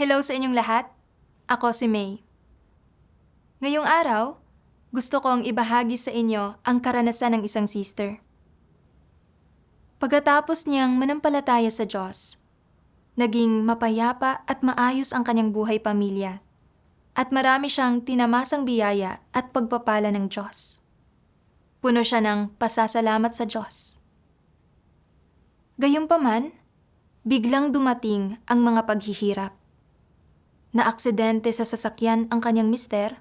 Hello sa inyong lahat. Ako si May. Ngayong araw, gusto kong ibahagi sa inyo ang karanasan ng isang sister. Pagkatapos niyang manampalataya sa Diyos, naging mapayapa at maayos ang kanyang buhay pamilya at marami siyang tinamasang biyaya at pagpapala ng Diyos. Puno siya ng pasasalamat sa Diyos. Gayunpaman, biglang dumating ang mga paghihirap. Naaksidente sa sasakyan ang kanyang mister.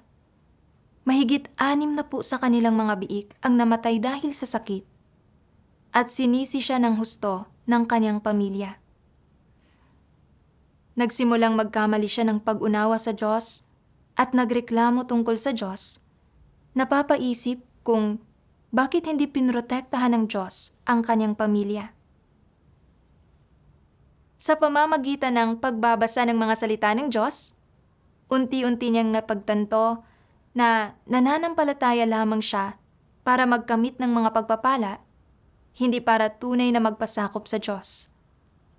Mahigit 6 na po sa kanilang mga biik ang namatay dahil sa sakit. At sinisi siya ng husto ng kanyang pamilya. Nagsimulang magkamali siya ng pag-unawa sa Diyos at nagreklamo tungkol sa Diyos. Napapaisip kung bakit hindi pinrotektahan ng Diyos ang kanyang pamilya. Sa pamamagitan ng pagbabasa ng mga salita ng Diyos, unti-unti niyang napagtanto na nananampalataya lamang siya para magkamit ng mga pagpapala, hindi para tunay na magpasakop sa Diyos.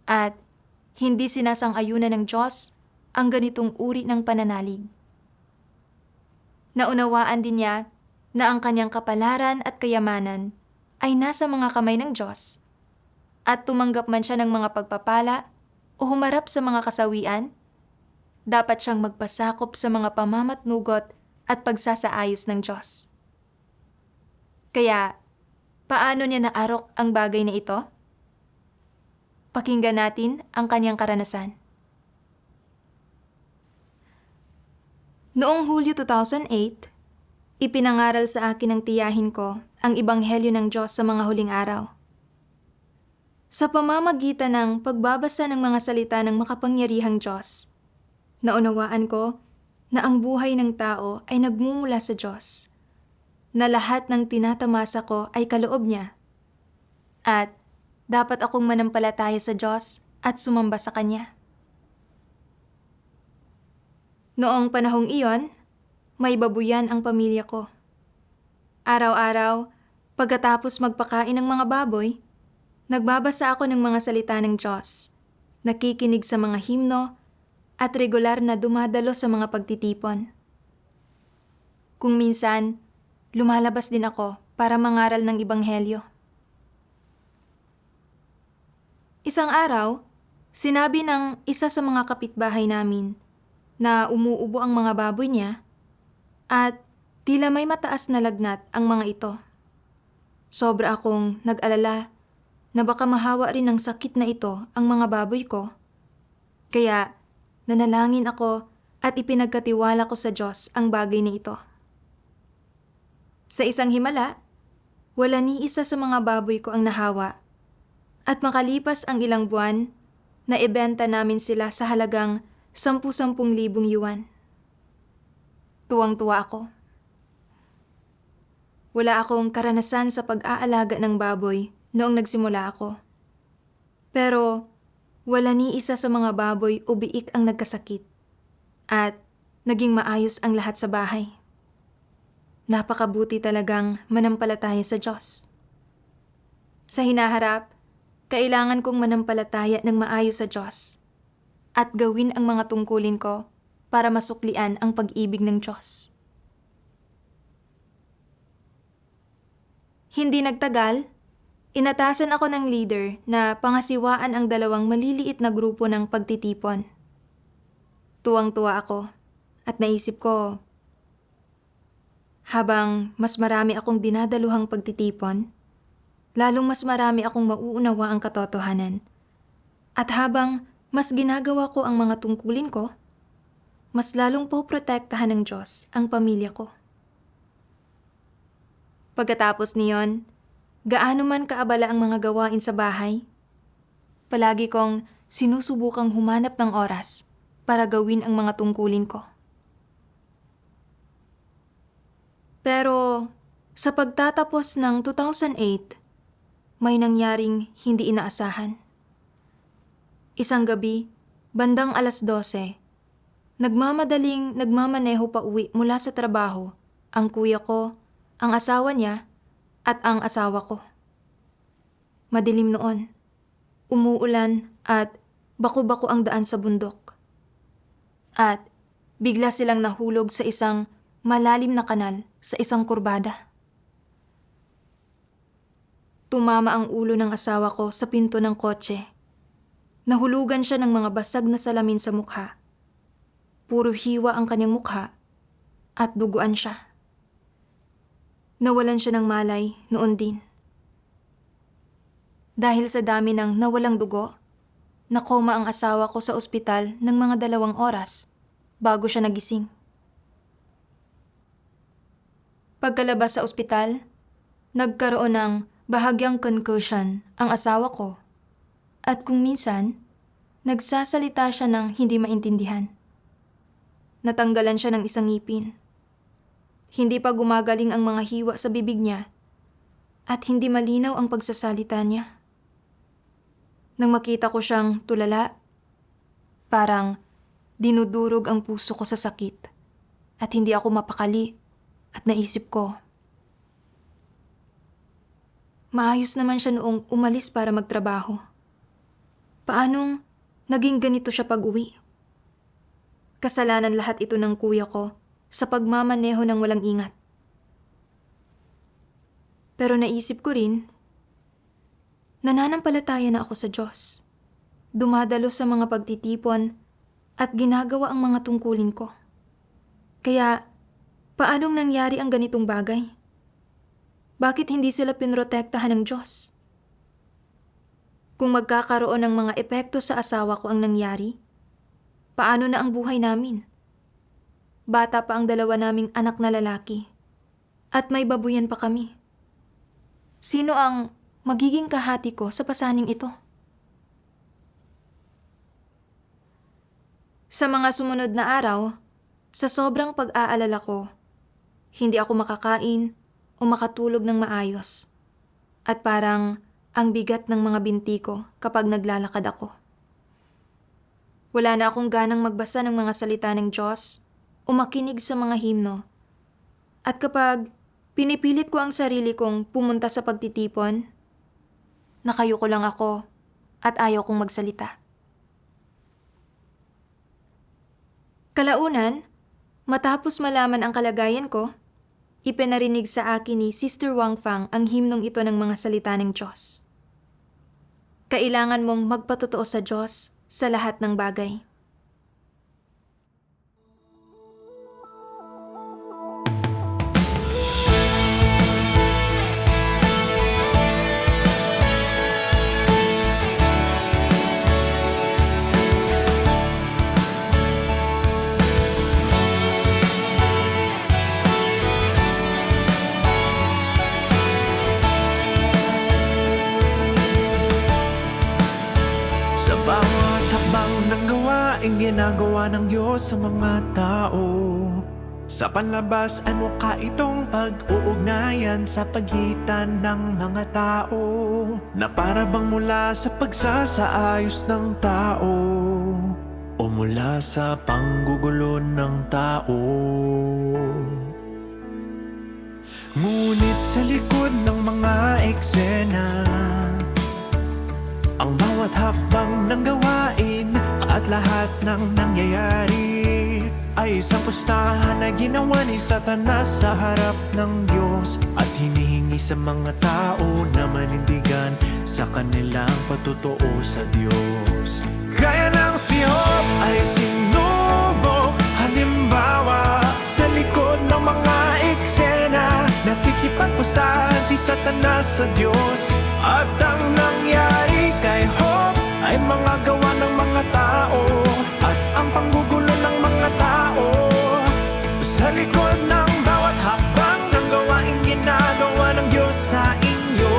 At hindi sinasang-ayunan ng Diyos ang ganitong uri ng pananalig. Naunawaan din niya na ang kanyang kapalaran at kayamanan ay nasa mga kamay ng Diyos, at tumanggap man siya ng mga pagpapala o humarap sa mga kasawian, dapat siyang magpasakop sa mga pamamatnugot at pagsasaayos ng Diyos. Kaya, paano niya naarok ang bagay na ito? Pakinggan natin ang kanyang karanasan. Noong Hulyo 2008, ipinangaral sa akin ng tiyahin ko ang Ebanghelyo ng Diyos sa mga huling araw. Sa pamamagitan ng pagbabasa ng mga salita ng makapangyarihang Diyos, naunawaan ko na ang buhay ng tao ay nagmumula sa Diyos, na lahat ng tinatamasa ko ay kaloob niya, at dapat akong manampalataya sa Diyos at sumamba sa Kanya. Noong panahong iyon, may babuyan ang pamilya ko. Araw-araw, pagkatapos magpakain ng mga baboy, nagbabasa ako ng mga salita ng Diyos, nakikinig sa mga himno, at regular na dumadalo sa mga pagtitipon. Kung minsan, lumalabas din ako para mangaral ng Ebanghelyo. Isang araw, sinabi ng isa sa mga kapitbahay namin na umuubo ang mga baboy niya at tila may mataas na lagnat ang mga ito. Sobra akong nag-alala na baka mahawa rin ng sakit na ito ang mga baboy ko. Kaya nanalangin ako at ipinagkatiwala ko sa Diyos ang bagay na ito. Sa isang himala, wala ni isa sa mga baboy ko ang nahawa, at makalipas ang ilang buwan, naibenta namin sila sa halagang 10,000 yuan. Tuwang-tuwa ako. Wala akong karanasan sa pag-aalaga ng baboy noong nagsimula ako. Pero wala ni isa sa mga baboy o biik ang nagkasakit, at naging maayos ang lahat sa bahay. Napakabuti talagang manampalataya sa Diyos. Sa hinaharap, kailangan kong manampalataya ng maayos sa Diyos at gawin ang mga tungkulin ko para masuklian ang pag-ibig ng Diyos. Hindi nagtagal, inatasan ako ng leader na pangasiwaan ang 2 maliliit na grupo ng pagtitipon. Tuwang-tuwa ako at naisip ko, habang mas marami akong dinadaluhang pagtitipon, lalong mas marami akong mauunawa ang katotohanan. At habang mas ginagawa ko ang mga tungkulin ko, mas lalong poprotektahan ng Diyos ang pamilya ko. Pagkatapos niyon, gaano man kaabala ang mga gawain sa bahay, palagi kong sinusubukang humanap ng oras para gawin ang mga tungkulin ko. Pero sa pagtatapos ng 2008, may nangyaring hindi inaasahan. Isang gabi, bandang 12:00, nagmamaneho pa uwi mula sa trabaho ang kuya ko, ang asawa niya, at ang asawa ko. Madilim noon, umuulan at bako-bako ang daan sa bundok. At bigla silang nahulog sa isang malalim na kanal sa isang kurbada. Tumama ang ulo ng asawa ko sa pinto ng kotse. Nahulugan siya ng mga basag na salamin sa mukha. Puro hiwa ang kanyang mukha at duguan siya. Nawalan siya ng malay noon din. Dahil sa dami ng nawalang dugo, nakoma ang asawa ko sa ospital ng mga 2 oras bago siya nagising. Pagkalabas sa ospital, nagkaroon ng bahagyang concussion ang asawa ko at kung minsan, nagsasalita siya ng hindi maintindihan. Natanggalan siya ng isang ngipin. Hindi pa gumagaling ang mga hiwa sa bibig niya at hindi malinaw ang pagsasalita niya. Nang makita ko siyang tulala, parang dinudurog ang puso ko sa sakit at hindi ako mapakali at naisip ko, maayos naman siya noong umalis para magtrabaho. Paanong naging ganito siya pag-uwi? Kasalanan lahat ito ng kuya ko sa pagmamaneho ng walang ingat. Pero naisip ko rin, nananampalataya na ako sa Diyos. Dumadalo sa mga pagtitipon at ginagawa ang mga tungkulin ko. Kaya, paanong nangyari ang ganitong bagay? Bakit hindi sila pinrotektahan ng Diyos? Kung magkakaroon ng mga epekto sa asawa ko ang nangyari, paano na ang buhay namin? Bata pa ang 2 naming anak na lalaki at may babuyan pa kami. Sino ang magiging kahati ko sa pasaning ito? Sa mga sumunod na araw, sa sobrang pag-aalala ko, hindi ako makakain o makatulog ng maayos. At parang ang bigat ng mga binti ko kapag naglalakad ako. Wala na akong ganang magbasa ng mga salita ng Diyos o makinig sa mga himno. At kapag pinipilit ko ang sarili kong pumunta sa pagtitipon, nakayuko lang ako at ayaw kong magsalita. Kalaunan, matapos malaman ang kalagayan ko, ipinarinig sa akin ni Sister Wang Fang ang himnong ito ng mga salita ng Diyos. Kailangan mong magpatotoo sa Diyos sa lahat ng bagay. Sa bawat hakbang ng gawaing ginagawa ng Diyos sa mga tao, sa panlabas ay mukha itong pag-uugnayan sa pagitan ng mga tao, na para bang mula sa pagsasaayos ng tao o mula sa panggugulo ng tao. Ngunit sa likod ng mga eksena, ang bawat hakbang ng gawain at lahat ng nangyayari ay isang pustahan na ginawa ni Satanas sa harap ng Diyos at hinihingi sa mga tao na manindigan sa kanilang patotoo sa Diyos. Gaya ng si Job ay sinubok, halimbawa sa likod ng mga eksena, nakikipagpustahan si Satanas sa Diyos. At ang nangyari kay Job ay mga gawa ng mga tao at ang panggugulo ng mga tao. Sa likod ng bawat hakbang ng gawaing ginagawa ng Diyos sa inyo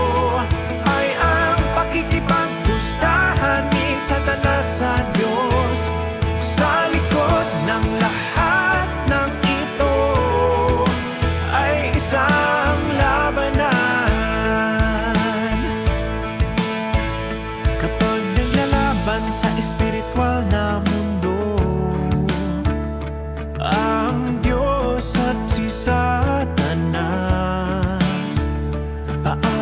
ay ang pakikipagpustahan ni Satanas sa Diyos. Sa likod ng lahat ng ito ay isang labanan. Kapag naglalaban sa espiritual na mundo ang Diyos at si Satanas, paano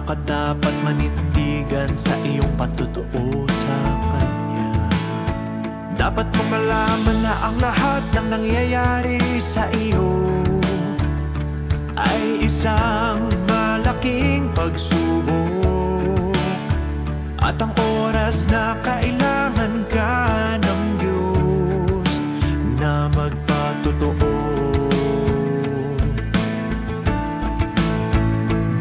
paano ka dapat manindigan sa iyong patutuo sa Kanya. Dapat mong malaman na ang lahat ng nangyayari sa iyo ay isang malaking pagsubok, at ang oras na kailangan ka ng Diyos na magpatotoo.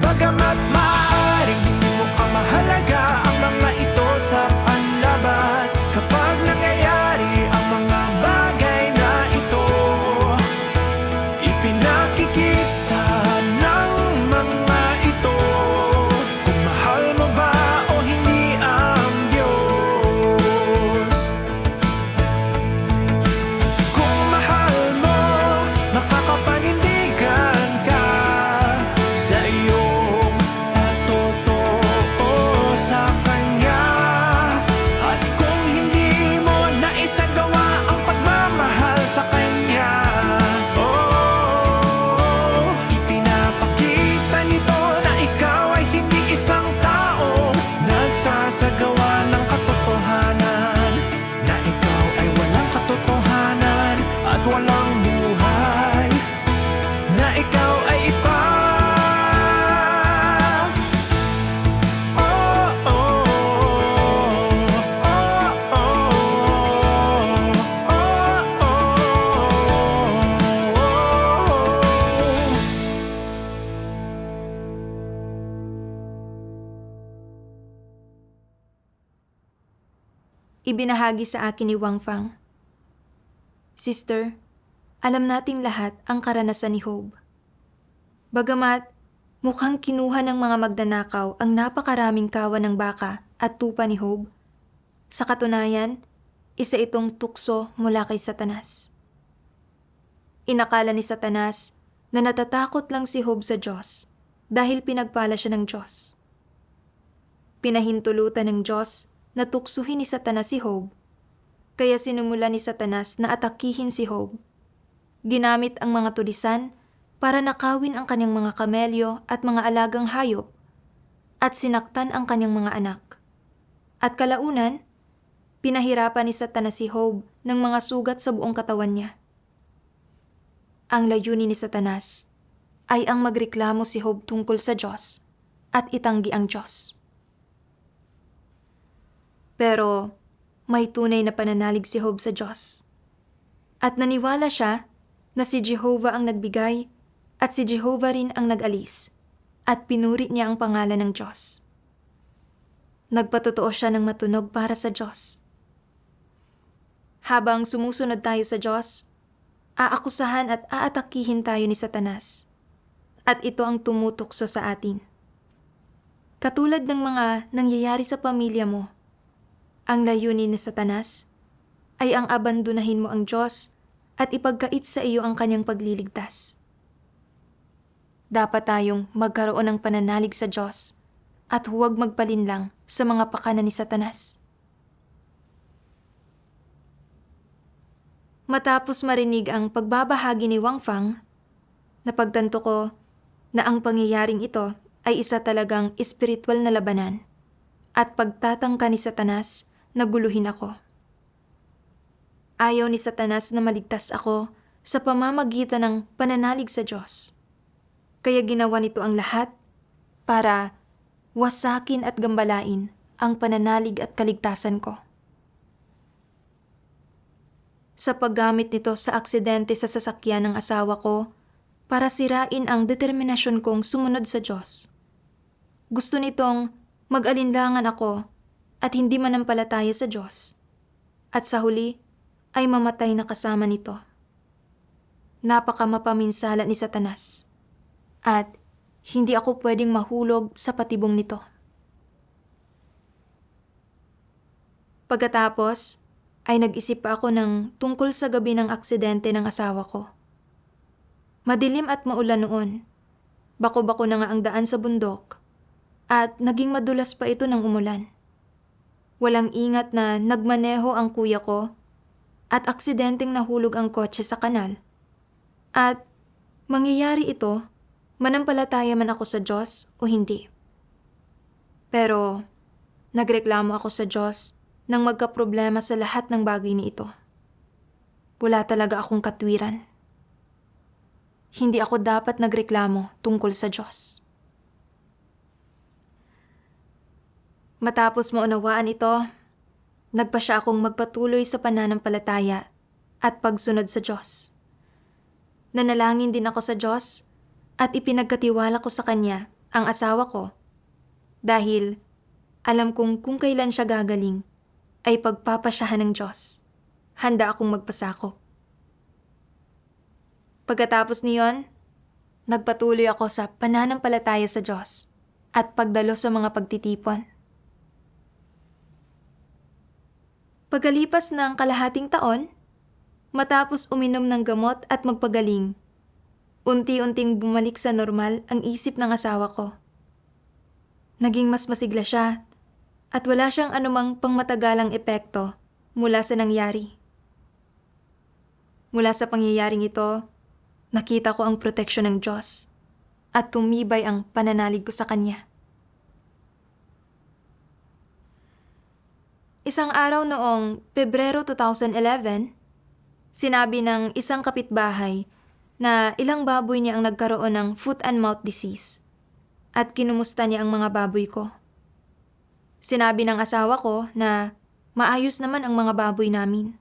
Bagamat maaaring hindi mo kamahalaga ang mga ito sa panlabas, kapag nangyayari ang mga bagay na ito, ipinakikita ng mga ito kung mahal mo ba o hindi ang Diyos. Kung mahal mo, makakapanindigan ka sa iyong patutuo sa Kanya. At kung hindi mo naisagawa ang pagmamahal sa Kanya, ipinapakita nito na ikaw ay hindi isang tao nagsasagawa ng katotohanan, na ikaw ay walang katotohanan at walang buhay, na ikaw ay iba. Ibinahagi sa akin ni Wang Fang. Sister, alam nating lahat ang karanasan ni Job. Bagamat mukhang kinuha ng mga magnanakaw ang napakaraming kawan ng baka at tupa ni Job, sa katunayan, isa itong tukso mula kay Satanas. Inakala ni Satanas na natatakot lang si Job sa Diyos dahil pinagpala siya ng Diyos. Pinahintulutan ng Diyos na tuksuhin ni Satanas si Job, kaya sinumula ni Satanas na atakihin si Job. Ginamit ang mga tulisan para nakawin ang kanyang mga kamelyo at mga alagang hayop, at sinaktan ang kanyang mga anak. At kalaunan, pinahirapan ni Satanas si Job ng mga sugat sa buong katawan niya. Ang layunin ni Satanas ay ang magreklamo si Job tungkol sa Diyos at itanggi ang Diyos. Pero may tunay na pananalig si Job sa Diyos. At naniwala siya na si Jehovah ang nagbigay at si Jehovah rin ang nag-alis, at pinuri niya ang pangalan ng Diyos. Nagpatotoo siya ng matunog para sa Diyos. Habang sumusunod tayo sa Diyos, aakusahan at aatakihin tayo ni Satanas, at ito ang tumutukso sa atin. Katulad ng mga nangyayari sa pamilya mo, ang layunin ni Satanas ay ang abandonahin mo ang Diyos at ipagkait sa iyo ang kanyang pagliligtas. Dapat tayong magkaroon ng pananalig sa Diyos at huwag magpalinlang sa mga pakana ni Satanas. Matapos marinig ang pagbabahagi ni Wang Fang, napagtanto ko na ang pangyayaring ito ay isa talagang espiritual na labanan at pagtatangka ni Satanas na guluhin ako. Ayaw ni Satanas na maligtas ako sa pamamagitan ng pananalig sa Diyos. Kaya ginawa nito ang lahat para wasakin at gambalain ang pananalig at kaligtasan ko. Sa paggamit nito sa aksidente sa sasakyan ng asawa ko para sirain ang determinasyon kong sumunod sa Diyos. Gusto nitong mag-alinlangan ako at hindi manampalataya sa Diyos, at sa huli ay mamatay na kasama nito. Napakamapaminsala ni Satanas, at hindi ako pwedeng mahulog sa patibong nito. Pagkatapos, ay nag-isip pa ako ng tungkol sa gabi ng aksidente ng asawa ko. Madilim at maulan noon. Bako-bako na nga ang daan sa bundok, at naging madulas pa ito ng umulan. Walang ingat na nagmaneho ang kuya ko at aksidenteng nahulog ang kotse sa kanal. At mangyayari ito, manampalataya man ako sa Diyos o hindi. Pero nagreklamo ako sa Diyos nang magkaproblema sa lahat ng bagay ni ito. Wala talaga akong katwiran. Hindi ako dapat nagreklamo tungkol sa Diyos. Matapos maunawaan ito, nagpa siya akong magpatuloy sa pananampalataya at pagsunod sa Diyos. Nanalangin din ako sa Diyos at ipinagkatiwala ko sa Kanya ang asawa ko dahil alam kong kung kailan siya gagaling ay pagpapasyahan ng Diyos. Handa akong magpasakop. Pagkatapos niyon, nagpatuloy ako sa pananampalataya sa Diyos at pagdalo sa mga pagtitipon. Pagkalipas ng kalahating taon, matapos uminom ng gamot at magpagaling, unti-unting bumalik sa normal ang isip ng asawa ko. Naging mas masigla siya at wala siyang anumang pangmatagalang epekto mula sa nangyari. Mula sa pangyayaring ito, nakita ko ang proteksyon ng Diyos at tumibay ang pananalig ko sa Kanya. Isang araw noong Pebrero 2011, sinabi ng isang kapitbahay na ilang baboy niya ang nagkaroon ng foot and mouth disease at kinumusta niya ang mga baboy ko. Sinabi ng asawa ko na maayos naman ang mga baboy namin.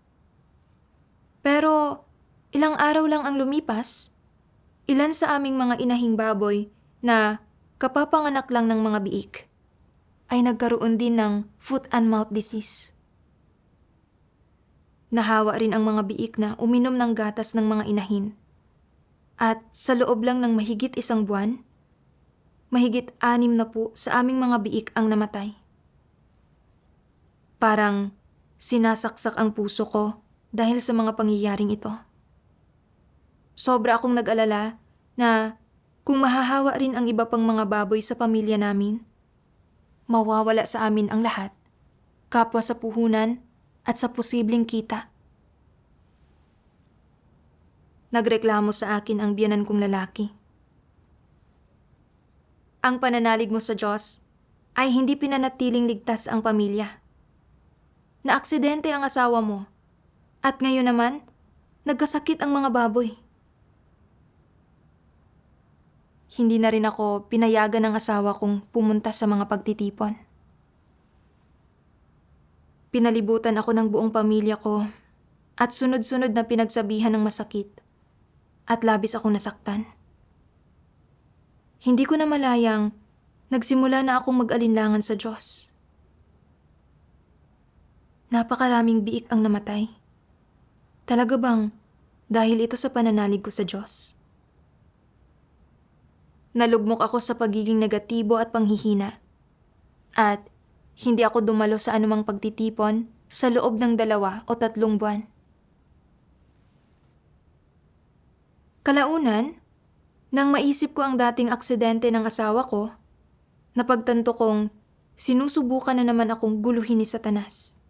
Pero ilang araw lang ang lumipas, ilan sa aming mga inahing baboy na kapapanganak lang ng mga biik ay nagkaroon din ng foot and mouth disease. Nahawa rin ang mga biik na uminom ng gatas ng mga inahin. At sa loob lang ng mahigit 1 buwan, mahigit 6 na po sa aming mga biik ang namatay. Parang sinasaksak ang puso ko dahil sa mga pangyayaring ito. Sobra akong nag-alala na kung mahahawa rin ang iba pang mga baboy sa pamilya namin, mawawala sa amin ang lahat, kapwa sa puhunan at sa posibleng kita. Nagreklamo sa akin ang biyanan kong lalaki. Ang pananalig mo sa Diyos ay hindi pinanatiling ligtas ang pamilya. Naaksidente ang asawa mo at ngayon naman, nagkasakit ang mga baboy. Hindi na rin ako pinayagan ng asawa kong pumunta sa mga pagtitipon. Pinalibutan ako ng buong pamilya ko at sunod-sunod na pinagsabihan ng masakit at labis akong nasaktan. Hindi ko na malayang nagsimula na akong mag-alinlangan sa Diyos. Napakaraming biik ang namatay. Talaga bang dahil ito sa pananalig ko sa Diyos? Nalugmok ako sa pagiging negatibo at panghihina. At hindi ako dumalo sa anumang pagtitipon sa loob ng 2 o 3 buwan. Kalaunan, nang maisip ko ang dating aksidente ng asawa ko, napagtanto kong sinusubukan na naman akong guluhin ni Satanas.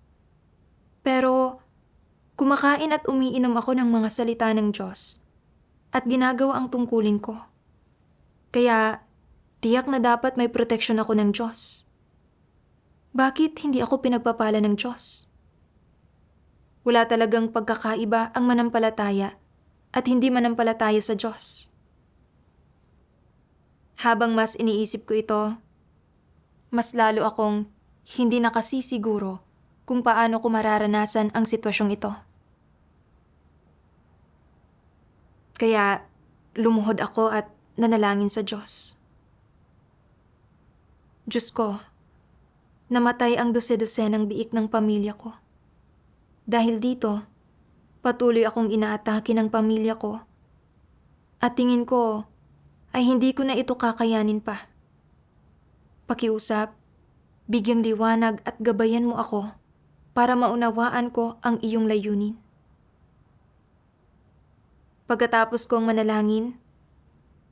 Pero kumakain at umiinom ako ng mga salita ng Diyos at ginagawa ang tungkulin ko. Kaya tiyak na dapat may proteksyon ako ng Diyos. Bakit hindi ako pinagpapala ng Diyos? Wala talagang pagkakaiba ang manampalataya at hindi manampalataya sa Diyos. Habang mas iniisip ko ito, mas lalo akong hindi nakasisiguro kung paano ko mararanasan ang sitwasyong ito. Kaya lumuhod ako at nanalangin sa Diyos. Diyos ko, namatay ang 12 ng biik ng pamilya ko. Dahil dito, patuloy akong inaatake ng pamilya ko. At tingin ko ay hindi ko na ito kakayanin pa. Pakiusap, bigyang liwanag at gabayan mo ako para maunawaan ko ang iyong layunin. Pagkatapos kong manalangin,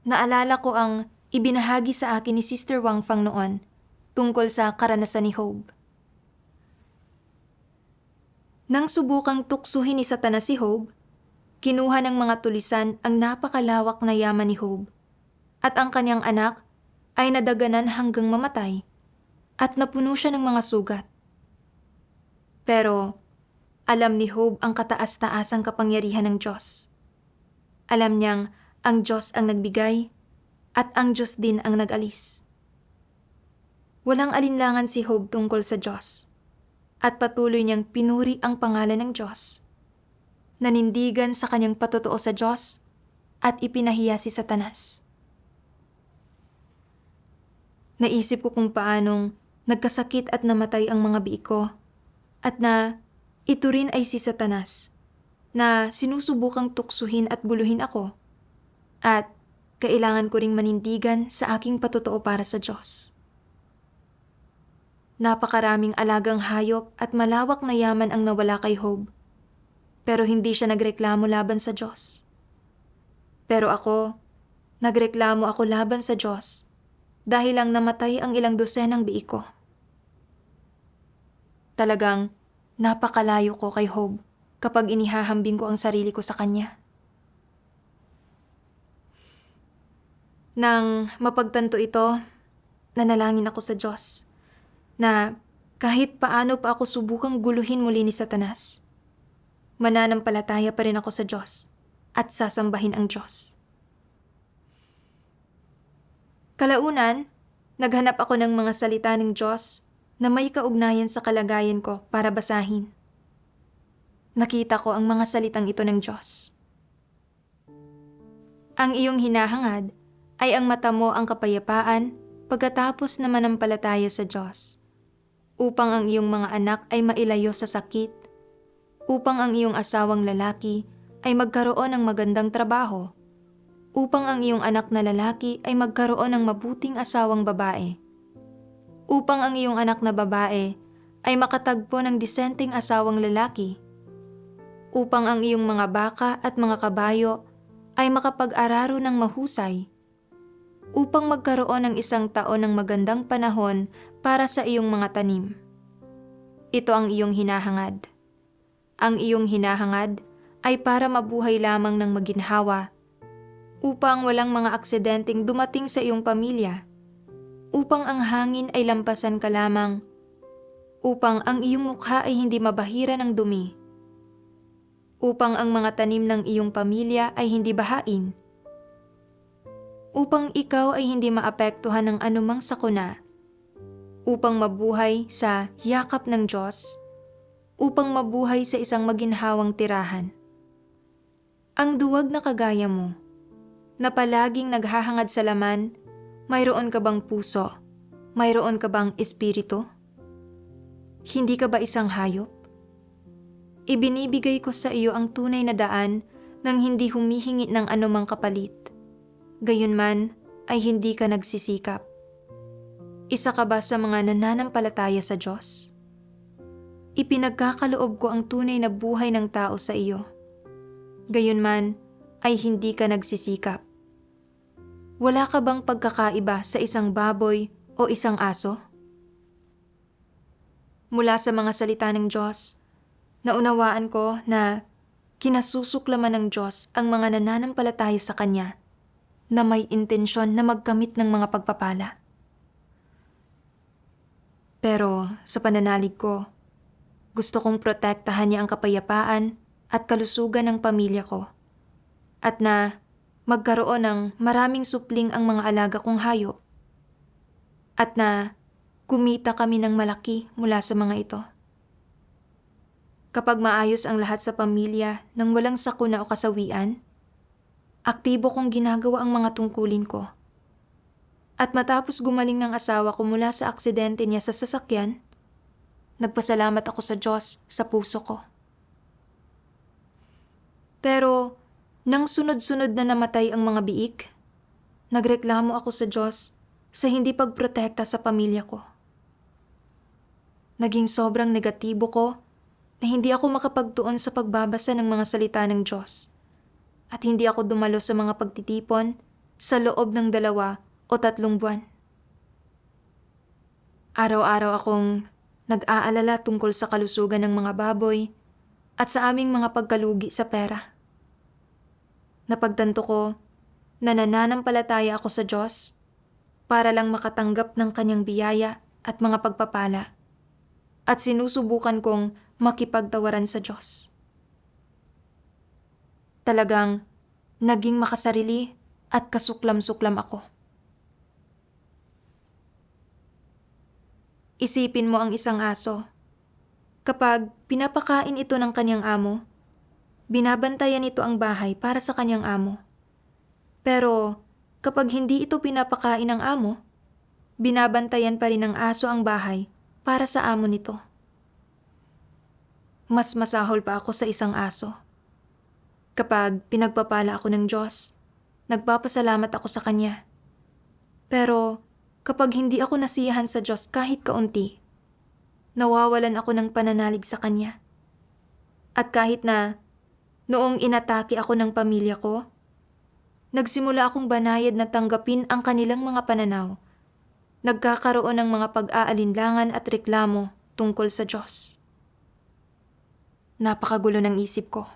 naalala ko ang ibinahagi sa akin ni Sister Wang Fang noon tungkol sa karanasan ni Job. Nang subukang tuksuhin ni Satanas si Job, kinuha ng mga tulisan ang napakalawak na yaman ni Job at ang kanyang anak ay nadaganan hanggang mamatay at napuno siya ng mga sugat. Pero alam ni Job ang kataas-taasang kapangyarihan ng Diyos. Alam niyang ang Diyos ang nagbigay at ang Diyos din ang nag-alis. Walang alinlangan si Job tungkol sa Diyos at patuloy niyang pinuri ang pangalan ng Diyos. Nanindigan sa kanyang patotoo sa Diyos at ipinahiya si Satanas. Naisip ko kung paanong nagkasakit at namatay ang mga biik ko at na ito rin ay si Satanas na sinusubukang tuksuhin at guluhin ako at kailangan ko ring manindigan sa aking patotoo para sa Diyos. Napakaraming alagang hayop at malawak na yaman ang nawala kay Job, pero hindi siya nagreklamo laban sa Diyos. Pero ako, nagreklamo ako laban sa Diyos dahil lang namatay ang ilang dosenang biik ko. Talagang napakalayo ko kay Job kapag inihahambing ko ang sarili ko sa kanya. Nang mapagtanto ito, nanalangin ako sa Diyos na kahit paano pa ako subukang guluhin muli ni Satanas, mananampalataya pa rin ako sa Diyos at sasambahin ang Diyos. Kalaunan, naghanap ako ng mga salita ng Diyos na may kaugnayan sa kalagayan ko para basahin. Nakita ko ang mga salitang ito ng Diyos. Ang iyong hinahangad ay ang mata mo ang kapayapaan pagkatapos na manampalataya sa Diyos, upang ang iyong mga anak ay mailayo sa sakit, upang ang iyong asawang lalaki ay magkaroon ng magandang trabaho, upang ang iyong anak na lalaki ay magkaroon ng mabuting asawang babae, upang ang iyong anak na babae ay makatagpo ng disenteng asawang lalaki, upang ang iyong mga baka at mga kabayo ay makapag-araro ng mahusay, upang magkaroon ng 1 taon ng magandang panahon para sa iyong mga tanim. Ito ang iyong hinahangad. Ang iyong hinahangad ay para mabuhay lamang ng maginhawa, upang walang mga aksidenteng dumating sa iyong pamilya, upang ang hangin ay lampasan ka lamang, upang ang iyong mukha ay hindi mabahira ng dumi, upang ang mga tanim ng iyong pamilya ay hindi bahain, upang ikaw ay hindi maapektuhan ng anumang sakuna, upang mabuhay sa yakap ng Diyos, upang mabuhay sa isang maginhawang tirahan. Ang duwag na kagaya mo, na palaging naghahangad sa laman, mayroon ka bang puso? Mayroon ka bang espiritu? Hindi ka ba isang hayop? Ibinibigay ko sa iyo ang tunay na daan nang hindi humihingi ng anumang kapalit. Gayunman ay hindi ka nagsisikap. Isa ka ba sa mga nananampalataya sa Diyos? Ipinagkakaloob ko ang tunay na buhay ng tao sa iyo. Gayunman ay hindi ka nagsisikap. Wala ka bang pagkakaiba sa isang baboy o isang aso? Mula sa mga salita ng Diyos, naunawaan ko na kinasusuklaman ng Diyos ang mga nananampalataya sa Kanya na may intensyon na magkamit ng mga pagpapala. Pero sa pananalig ko, gusto kong protektahan niya ang kapayapaan at kalusugan ng pamilya ko, at na magkaroon ng maraming supling ang mga alaga kong hayop, at na kumita kami ng malaki mula sa mga ito. Kapag maayos ang lahat sa pamilya nang walang sakuna o kasawian, aktibo kong ginagawa ang mga tungkulin ko. At matapos gumaling ng asawa ko mula sa aksidente niya sa sasakyan, nagpasalamat ako sa Diyos sa puso ko. Pero nang sunod-sunod na namatay ang mga biik, nagreklamo ako sa Diyos sa hindi pagprotekta sa pamilya ko. Naging sobrang negatibo ko na hindi ako makapagtuon sa pagbabasa ng mga salita ng Diyos, at hindi ako dumalo sa mga pagtitipon sa loob ng 2 o 3 buwan. Araw-araw akong nag-aalala tungkol sa kalusugan ng mga baboy at sa aming mga pagkalugi sa pera. Napagtanto ko na nananampalataya ako sa Diyos para lang makatanggap ng Kanyang biyaya at mga pagpapala. At sinusubukan kong makipagtawaran sa Diyos. Talagang naging makasarili at kasuklam-suklam ako. Isipin mo ang isang aso. Kapag pinapakain ito ng kanyang amo, binabantayan ito ang bahay para sa kanyang amo. Pero kapag hindi ito pinapakain ng amo, binabantayan pa rin ng aso ang bahay para sa amo nito. Mas masahol pa ako sa isang aso. Kapag pinagpapala ako ng Diyos, nagpapasalamat ako sa Kanya. Pero kapag hindi ako nasiyahan sa Diyos kahit kaunti, nawawalan ako ng pananalig sa Kanya. At kahit na noong inatake ako ng pamilya ko, nagsimula akong banayad na tanggapin ang kanilang mga pananaw, nagkakaroon ng mga pag-aalinlangan at reklamo tungkol sa Diyos. Napakagulo ng isip ko.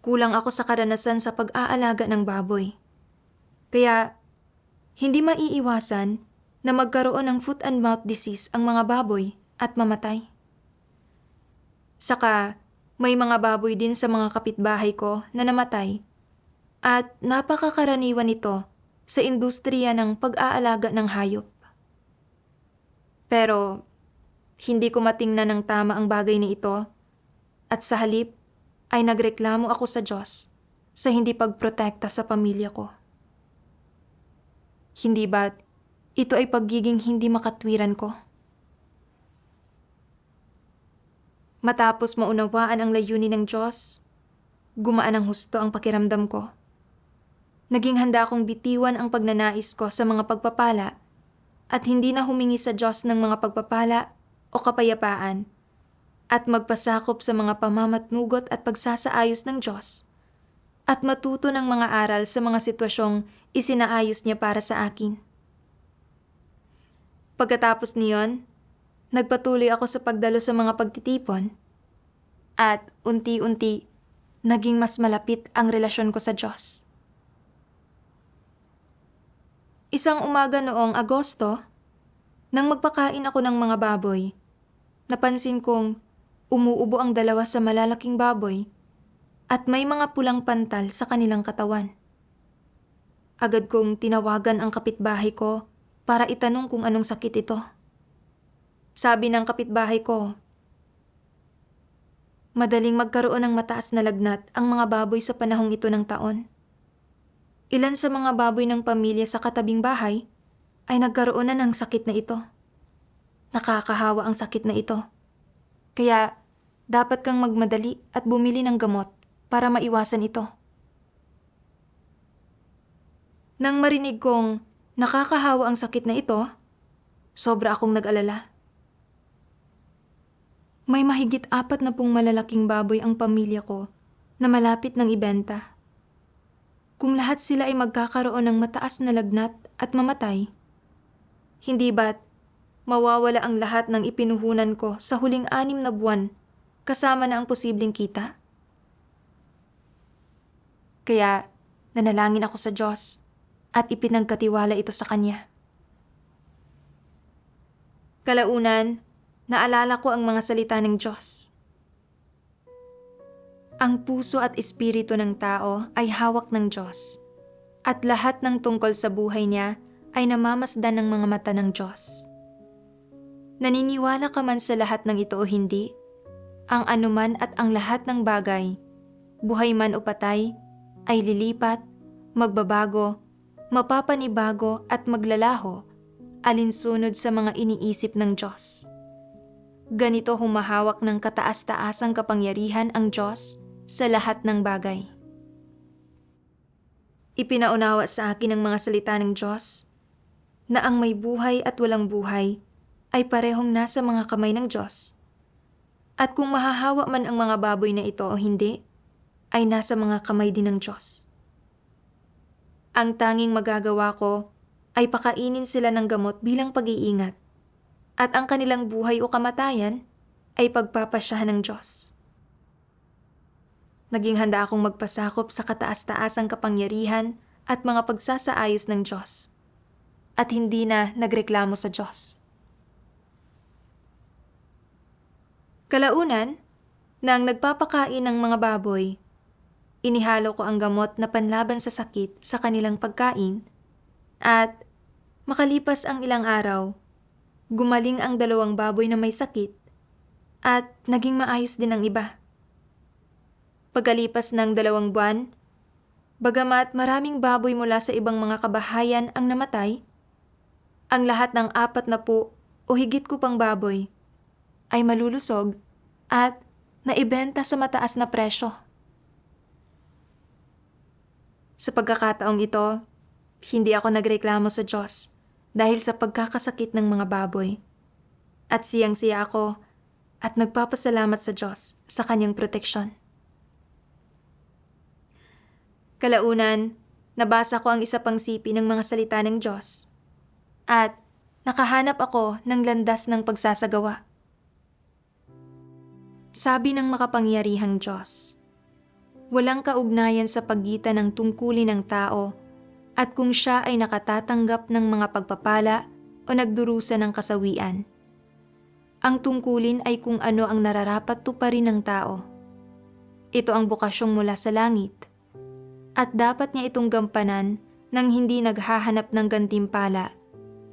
Kulang ako sa karanasan sa pag-aalaga ng baboy. Kaya, hindi maiiwasan na magkaroon ng foot and mouth disease ang mga baboy at mamatay. Saka, may mga baboy din sa mga kapitbahay ko na namatay at napakakaraniwan nito sa industriya ng pag-aalaga ng hayop. Pero, hindi ko matingnan ng tama ang bagay na ito at sa halip ay nagreklamo ako sa Diyos sa hindi pagprotekta sa pamilya ko. Hindi ba't ito ay pagiging hindi makatwiran ko? Matapos maunawaan ang layunin ng Diyos, gumaan ang husto ang pakiramdam ko. Naging handa akong bitiwan ang pagnanais ko sa mga pagpapala at hindi na humingi sa Diyos ng mga pagpapala o kapayapaan at magpasakop sa mga pamamatnugot at pagsasaayos ng Diyos at matuto ng mga aral sa mga sitwasyong isinaayos niya para sa akin. Pagkatapos niyon, nagpatuloy ako sa pagdalo sa mga pagtitipon at unti-unti naging mas malapit ang relasyon ko sa Diyos. Isang umaga noong Agosto, nang magpakain ako ng mga baboy, napansin kong umuubo ang dalawa sa malalaking baboy at may mga pulang pantal sa kanilang katawan. Agad kong tinawagan ang kapitbahay ko para itanong kung anong sakit ito. Sabi ng kapitbahay ko, madaling magkaroon ng mataas na lagnat ang mga baboy sa panahong ito ng taon. Ilan sa mga baboy ng pamilya sa katabing bahay ay nagkaroon na ng sakit na ito. Nakakahawa ang sakit na ito. Kaya dapat kang magmadali at bumili ng gamot para maiwasan ito. Nang marinig kong nakakahawa ang sakit na ito, sobra akong nag-alala. May mahigit 40 malalaking baboy ang pamilya ko na malapit ng ibenta. Kung lahat sila ay magkakaroon ng mataas na lagnat at mamatay, hindi ba't mawawala ang lahat ng ipinuhunan ko sa huling 6 na buwan kasama na ang posibleng kita? Kaya nanalangin ako sa Diyos at ipinagkatiwala ito sa Kanya. Kalaunan, naalala ko ang mga salita ng Diyos. Ang puso at espiritu ng tao ay hawak ng Diyos, at lahat ng tungkol sa buhay niya ay namamasdan ng mga mata ng Diyos. Naniniwala ka man sa lahat ng ito o hindi, ang anuman at ang lahat ng bagay, buhay man o patay, ay lilipat, magbabago, mapapanibago at maglalaho alinsunod sa mga iniisip ng Diyos. Ganito humahawak ng kataas-taasang kapangyarihan ang Diyos sa lahat ng bagay. Ipinaunawa sa akin ang mga salita ng Diyos na ang may buhay at walang buhay ay parehong nasa mga kamay ng Diyos. At kung mahahawa man ang mga baboy na ito o hindi, ay nasa mga kamay din ng Diyos. Ang tanging magagawa ko ay pakainin sila ng gamot bilang pag-iingat, at ang kanilang buhay o kamatayan ay pagpapasyahan ng Diyos. Naging handa akong magpasakop sa kataas-taasang kapangyarihan at mga pagsasaayos ng Diyos. at hindi na nagreklamo sa Diyos. Kalaunan, nang nagpapakain ng mga baboy, inihalo ko ang gamot na panlaban sa sakit sa kanilang pagkain at makalipas ang ilang araw, gumaling ang 2 baboy na may sakit at naging maayos din ang iba. Pagkalipas ng 2 buwan, bagamat maraming baboy mula sa ibang mga kabahayan ang namatay, ang lahat ng 40 o higit ko pang baboy ay malulusog at naibenta sa mataas na presyo. Sa pagkakataong ito, hindi ako nagreklamo sa Diyos dahil sa pagkakasakit ng mga baboy. At siyang-siya ako at nagpapasalamat sa Diyos sa kanyang proteksyon. Kalaunan, nabasa ko ang isa pang sipi ng mga salita ng Diyos at nakahanap ako ng landas ng pagsasagawa. Sabi ng makapangyarihang Diyos, walang kaugnayan sa pagitan ng tungkulin ng tao at kung siya ay nakatatanggap ng mga pagpapala o nagdurusa ng kasawian. Ang tungkulin ay kung ano ang nararapat tuparin ng tao. Ito ang bukasyong mula sa langit at dapat niya itong gampanan nang hindi naghahanap ng gantimpala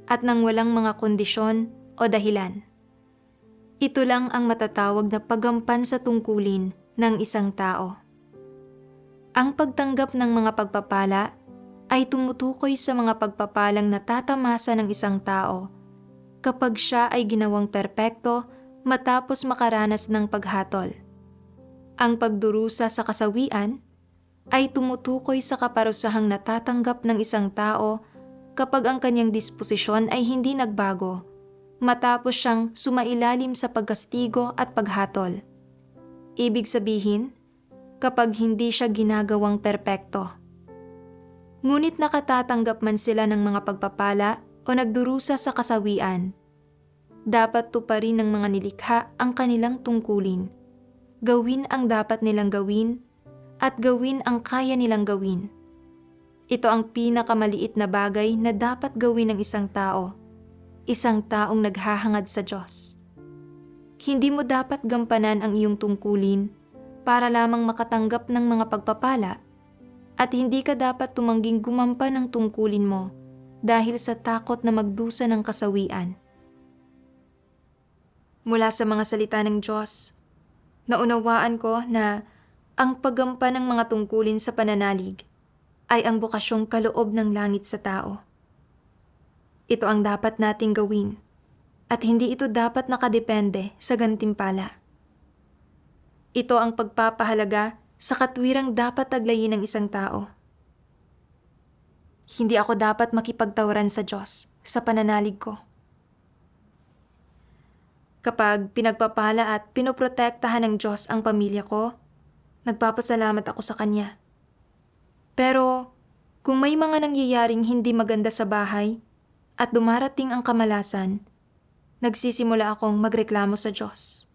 at nang walang mga kondisyon o dahilan. Ito lang ang matatawag na paggampan sa tungkulin ng isang tao. Ang pagtanggap ng mga pagpapala ay tumutukoy sa mga pagpapalang natatamasa ng isang tao kapag siya ay ginawang perpekto matapos makaranas ng paghatol. Ang pagdurusa sa kasawian ay tumutukoy sa kaparusahang natatanggap ng isang tao kapag ang kanyang disposisyon ay hindi nagbago matapos siyang sumailalim sa pagkastigo at paghatol. Ibig sabihin, kapag hindi siya ginagawang perpekto. Ngunit nakatatanggap man sila ng mga pagpapala o nagdurusa sa kasawian, dapat tuparin ng mga nilikha ang kanilang tungkulin, gawin ang dapat nilang gawin, at gawin ang kaya nilang gawin. Ito ang pinakamaliit na bagay na dapat gawin ng isang taong naghahangad sa Diyos. Hindi mo dapat gampanan ang iyong tungkulin para lamang makatanggap ng mga pagpapala at hindi ka dapat tumangging gumampan ng tungkulin mo dahil sa takot na magdusa ng kasawian. Mula sa mga salita ng Diyos, naunawaan ko na ang paggampan ng mga tungkulin sa pananalig ay ang bukasyong kaloob ng langit sa tao. Ito ang dapat nating gawin at hindi ito dapat nakadepende sa gantimpala. Ito ang pagpapahalaga sa katwirang dapat taglayin ng isang tao. Hindi ako dapat makipagtawaran sa Diyos sa pananalig ko. Kapag pinagpapala at pinoprotektahan ng Diyos ang pamilya ko, nagpapasalamat ako sa Kanya. Pero kung may mga nangyayaring hindi maganda sa bahay, at dumarating ang kamalasan, nagsisimula akong magreklamo sa Diyos.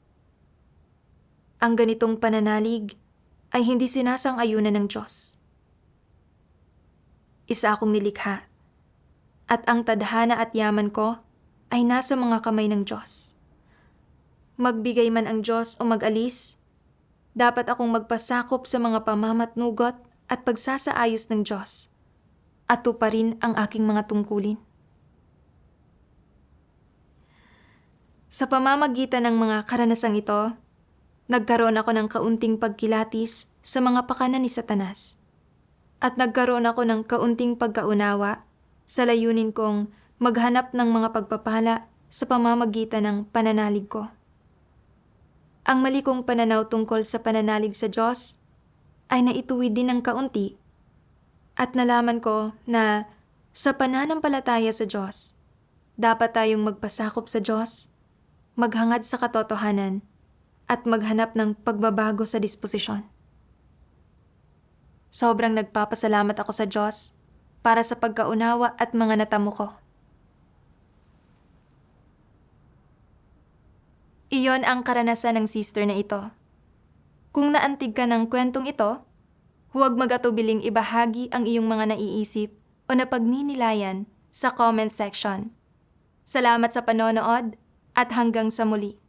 Ang ganitong pananalig ay hindi sinasang-ayunan ng Diyos. Isa akong nilikha, at ang tadhana at yaman ko ay nasa mga kamay ng Diyos. Magbigay man ang Diyos o mag-alis, dapat akong magpasakop sa mga pamamatnugot at pagsasaayos ng Diyos, at tuparin ang aking mga tungkulin. Sa pamamagitan ng mga karanasang ito, nagkaroon ako ng kaunting pagkilatis sa mga pakanan ni Satanas at nagkaroon ako ng kaunting pagkaunawa sa layunin kong maghanap ng mga pagpapala sa pamamagitan ng pananalig ko. Ang mali kong pananaw tungkol sa pananalig sa Diyos ay naituwid din ng kaunti at nalaman ko na sa pananampalataya sa Diyos, dapat tayong magpasakop sa Diyos, maghangad sa katotohanan, at maghanap ng pagbabago sa disposisyon. Sobrang nagpapasalamat ako sa Diyos para sa pagkaunawa at mga natamo ko. Iyon ang karanasan ng sister na ito. Kung naantig ka ng kwentong ito, huwag mag-atubiling ibahagi ang iyong mga naiisip o napagninilayan sa comment section. Salamat sa panonood at hanggang sa muli.